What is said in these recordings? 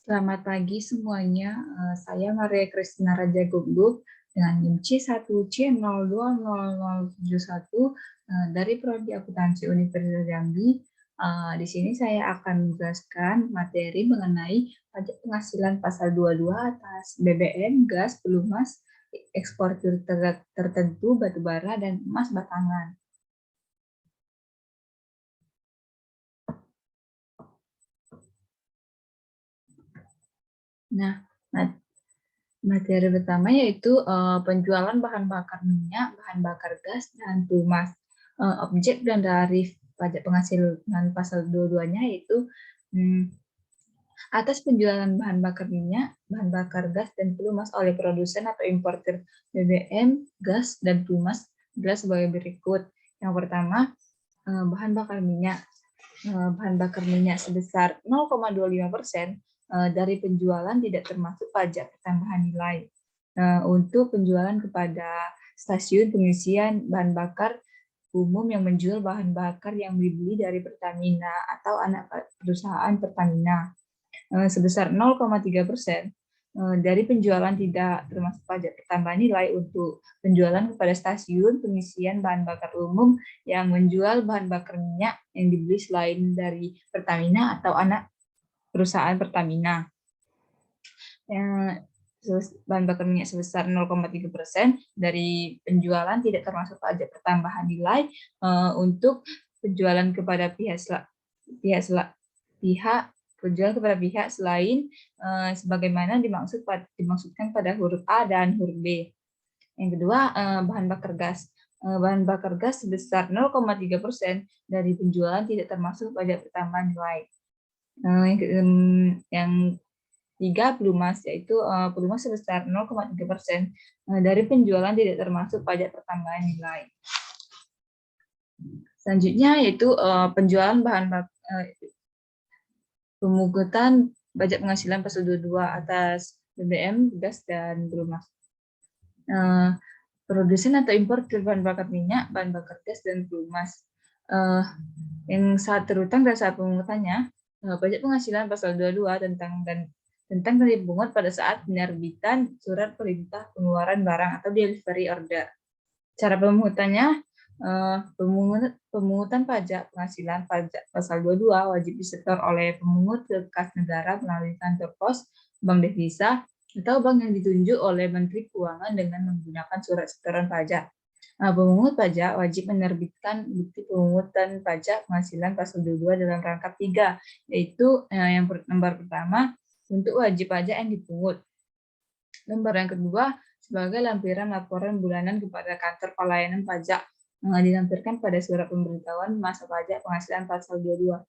Selamat pagi semuanya. Saya Maria Kristina Raja Gugup dengan NIM C1C020071 dari Prodi Akuntansi Universitas Jambi. Di sini saya akan menjelaskan materi mengenai pajak penghasilan pasal 22 atas BBM, gas, pelumas, ekspor tertentu, batubara, dan emas batangan. Nah, materi pertama yaitu penjualan bahan bakar minyak, bahan bakar gas, dan pelumas. Objek dan tarif pajak penghasilan pasal 22-nya yaitu atas penjualan bahan bakar minyak, bahan bakar gas, dan pelumas oleh produsen atau importer BBM, gas, dan pelumas adalah sebagai berikut. Yang pertama, bahan bakar minyak. Bahan bakar minyak sebesar 0,25% dari penjualan tidak termasuk pajak tambahan nilai. Untuk penjualan kepada stasiun pengisian bahan bakar umum yang menjual bahan bakar yang dibeli dari Pertamina atau anak perusahaan Pertamina sebesar 0,3% dari penjualan tidak termasuk pajak tambahan nilai untuk penjualan kepada stasiun pengisian bahan bakar umum yang menjual bahan bakar minyak yang dibeli selain dari Pertamina atau anak perusahaan Pertamina. Bahan bakar minyak sebesar 0,3% dari penjualan tidak termasuk pajak pertambahan nilai untuk penjualan kepada penjualan kepada pihak selain sebagaimana dimaksudkan pada huruf A dan huruf B. Yang kedua, bahan bakar gas. Bahan bakar gas sebesar 0,3% dari penjualan tidak termasuk pajak pertambahan nilai. Yang tiga, pelumas, yaitu pelumas sebesar 0,3% dari penjualan tidak termasuk pajak pertambahan nilai. Selanjutnya yaitu penjualan bahan pemungutan pajak penghasilan pasal 22 atas BBM, gas, dan pelumas. Produsen atau importer bahan bakar minyak, bahan bakar gas, dan pelumas. Yang saat terhutang dan saat pemungutannya, pajak penghasilan pasal 22 tentang dipungut pada saat penerbitan surat perintah pengeluaran barang atau delivery order. Cara pemungutannya, pemungutan pajak penghasilan pajak pasal 22 wajib disetor oleh pemungut ke kas negara melalui kantor pos, bank devisa, atau bank yang ditunjuk oleh Menteri Keuangan dengan menggunakan surat setoran pajak. Pemungut pajak wajib menerbitkan bukti pemungutan pajak penghasilan pasal 22 dalam rangkap 3, yaitu yang lembar pertama untuk wajib pajak yang dipungut. Lembar yang kedua sebagai lampiran laporan bulanan kepada kantor pelayanan pajak dilampirkan pada surat pemberitahuan masa pajak penghasilan pasal 22.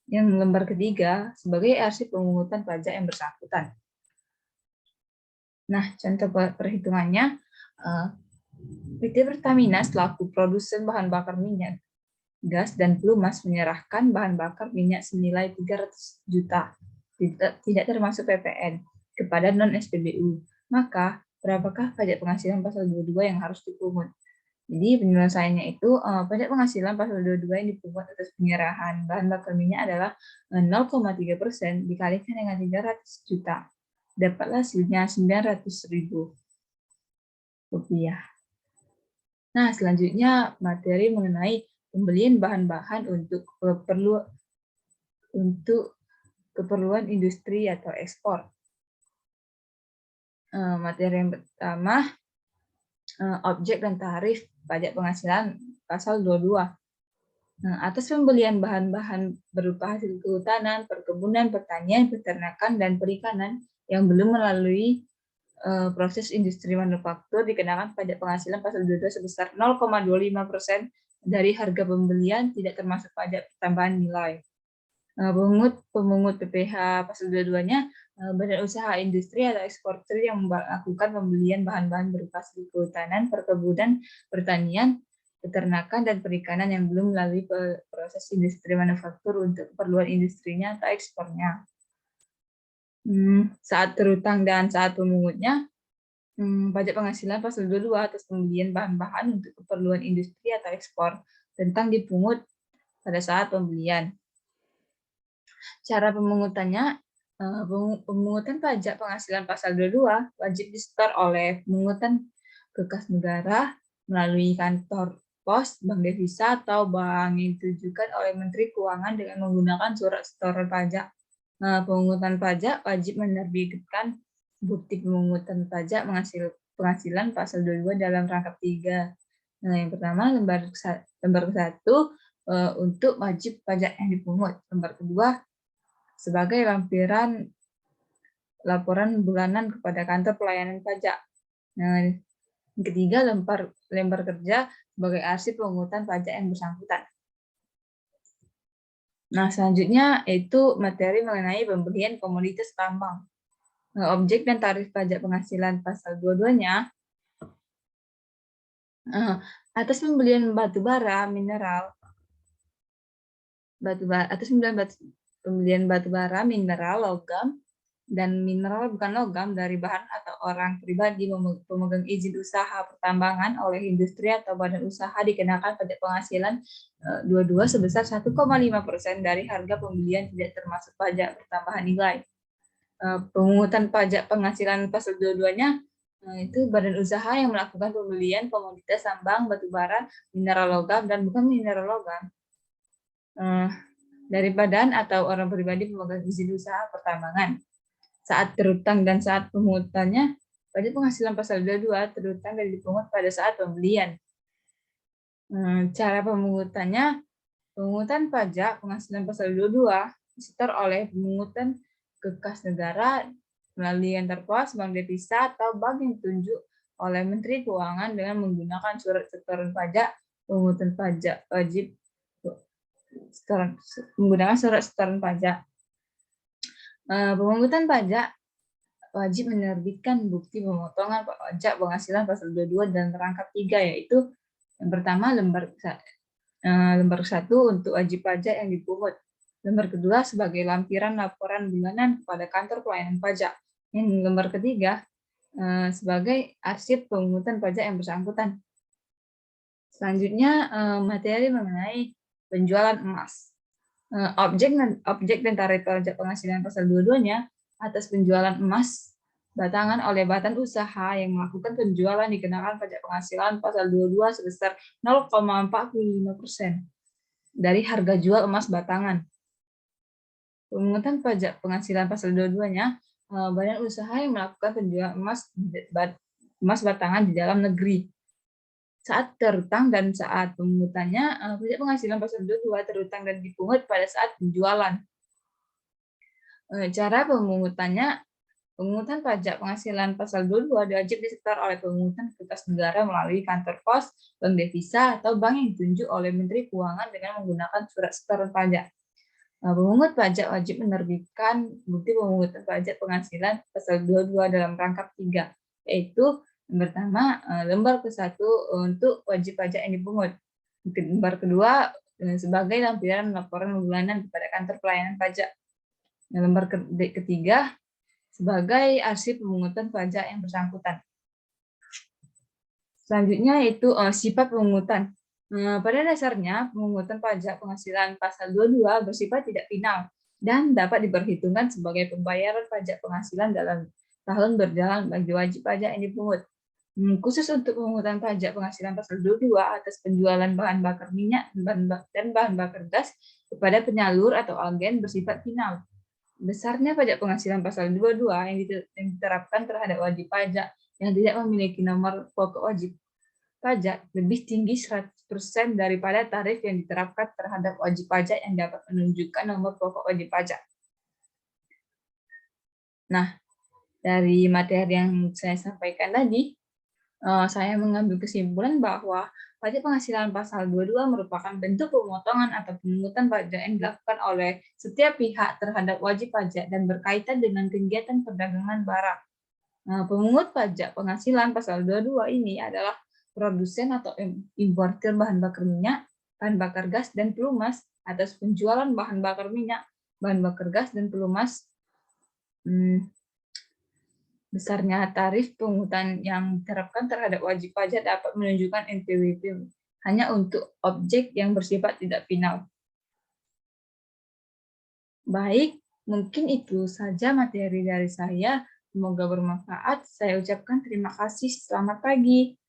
Yang lembar ketiga sebagai arsip pemungutan pajak yang bersangkutan. Nah, contoh perhitungannya, PT Pertamina selaku produsen bahan bakar minyak, gas, dan pelumas menyerahkan bahan bakar minyak senilai 300 juta, tidak termasuk PPN, kepada non-SPBU. Maka, berapakah pajak penghasilan pasal 22 yang harus dipungut? Jadi penyelesaiannya itu pajak penghasilan pasal 22 yang dipungut atas penyerahan bahan bakar minyak adalah 0,3% dikalikan dengan 300 juta. Dapatlah hasilnya 900.000 rupiah. Nah, selanjutnya materi mengenai pembelian bahan-bahan untuk keperluan industri atau ekspor. Materi yang pertama, objek dan tarif pajak penghasilan pasal 22. Atas pembelian bahan-bahan berupa hasil kehutanan, perkebunan, pertanian, peternakan, dan perikanan yang belum melalui proses industri manufaktur dikenakan pajak penghasilan pasal 22 sebesar 0,25% dari harga pembelian tidak termasuk pajak tambahan nilai. Pemungut PPh pasal 22-nya badan usaha industri atau eksportir yang melakukan pembelian bahan-bahan berupa hasil kehutanan, perkebunan, pertanian, peternakan, dan perikanan yang belum melalui proses industri manufaktur untuk keperluan industrinya atau ekspornya. Saat terhutang dan saat pemungutnya, pajak penghasilan pasal 22 atas pembelian bahan-bahan untuk keperluan industri atau ekspor tentang dipungut pada saat pembelian. Cara pemungutannya, Pemungutan pajak penghasilan pasal 22 wajib disetor oleh pemungutan ke kas negara melalui kantor pos, bank devisa, atau bank yang ditujukan oleh Menteri Keuangan dengan menggunakan surat setoran pajak. Pemungutan pajak wajib menerbitkan bukti pemungutan pajak penghasilan pasal 22 dalam rangkap 3. Yang pertama, lembar ke-1 untuk wajib pajak yang dipungut. Lembar kedua, sebagai lampiran laporan bulanan kepada kantor pelayanan pajak. Yang ketiga, lembar kerja sebagai arsip pemungutan pajak yang bersangkutan. Nah, selanjutnya itu materi mengenai pembelian komoditas tambang. Objek dan tarif pajak penghasilan pasal 22-nya atas pembelian batu bara, mineral, pembelian batu bara, mineral, logam, dan mineral bukan logam dari bahan atau orang pribadi pemegang izin usaha pertambangan oleh industri atau badan usaha dikenakan pajak penghasilan 22 sebesar 1,5% dari harga pembelian tidak termasuk pajak pertambahan nilai. Pemungutan pajak penghasilan pasal 22-nya itu badan usaha yang melakukan pembelian komoditas tambang, batu bara, mineral logam, dan bukan mineral logam dari badan atau orang pribadi pemegang izin usaha pertambangan. Saat terutang dan saat pemungutannya, pajak penghasilan pasal 22 terutang dan dipungut pada saat pembelian. Cara pemungutannya, pemungutan pajak penghasilan pasal 22 disetor oleh pemungutan ke kas negara melalui kantor pos, bank devisa, atau bank yang ditunjuk oleh Menteri Keuangan dengan menggunakan surat setoran pajak pemungutan pajak wajib menggunakan surat setoran pajak. Pemungutan pajak wajib menerbitkan bukti pemotongan pajak penghasilan pasal 22 dan rangkap 3, yaitu yang pertama lembar 1 untuk wajib pajak yang dipungut. Lembar kedua sebagai lampiran laporan bulanan kepada kantor pelayanan pajak. Yang lembar ketiga sebagai arsip pemungutan pajak yang bersangkutan. Selanjutnya materi mengenai penjualan emas. Objek dan tarif pajak penghasilan pasal 22-nya atas penjualan emas batangan oleh badan usaha yang melakukan penjualan dikenakan pajak penghasilan pasal 22 sebesar 0,45% dari harga jual emas batangan. Pemungutan pajak penghasilan pasal 22-nya badan usaha yang melakukan penjualan emas batangan di dalam negeri. Saat terutang dan saat pemungutannya, pajak penghasilan pasal 22 terutang dan dipungut pada saat penjualan. Cara pemungutannya, pemungutan pajak penghasilan pasal 22 wajib disetor oleh pemungutan ke kas negara melalui kantor pos, bank devisa, atau bank yang ditunjuk oleh Menteri Keuangan dengan menggunakan surat setoran pajak. Pemungut pajak wajib menerbitkan bukti pemungutan pajak penghasilan pasal 22 dalam rangkap 3, yaitu yang pertama, lembar ke-1 untuk wajib pajak yang dipungut. Lembar kedua, sebagai lampiran laporan bulanan kepada kantor pelayanan pajak. Lembar ketiga, sebagai arsip pemungutan pajak yang bersangkutan. Selanjutnya yaitu sifat pemungutan. Pada dasarnya, pemungutan pajak penghasilan pasal 22 bersifat tidak final dan dapat diperhitungkan sebagai pembayaran pajak penghasilan dalam tahun berjalan bagi wajib pajak yang dipungut. Khusus untuk pemungutan pajak penghasilan pasal 22 atas penjualan bahan bakar minyak dan bahan bakar gas kepada penyalur atau agen bersifat final. Besarnya pajak penghasilan pasal 22 yang diterapkan terhadap wajib pajak yang tidak memiliki nomor pokok wajib pajak lebih tinggi 100% daripada tarif yang diterapkan terhadap wajib pajak yang dapat menunjukkan nomor pokok wajib pajak. Nah, dari materi yang saya sampaikan tadi, saya mengambil kesimpulan bahwa pajak penghasilan pasal 22 merupakan bentuk pemotongan atau pemungutan pajak yang dilakukan oleh setiap pihak terhadap wajib pajak dan berkaitan dengan kegiatan perdagangan barang. Pemungut pajak penghasilan pasal 22 ini adalah produsen atau importir bahan bakar minyak, bahan bakar gas, dan pelumas atas penjualan bahan bakar minyak, bahan bakar gas, dan pelumas. Besarnya tarif pungutan yang diterapkan terhadap wajib pajak dapat menunjukkan NPWP hanya untuk objek yang bersifat tidak final. Baik, Mungkin itu saja materi dari saya. Semoga bermanfaat. Saya ucapkan terima kasih. Selamat pagi.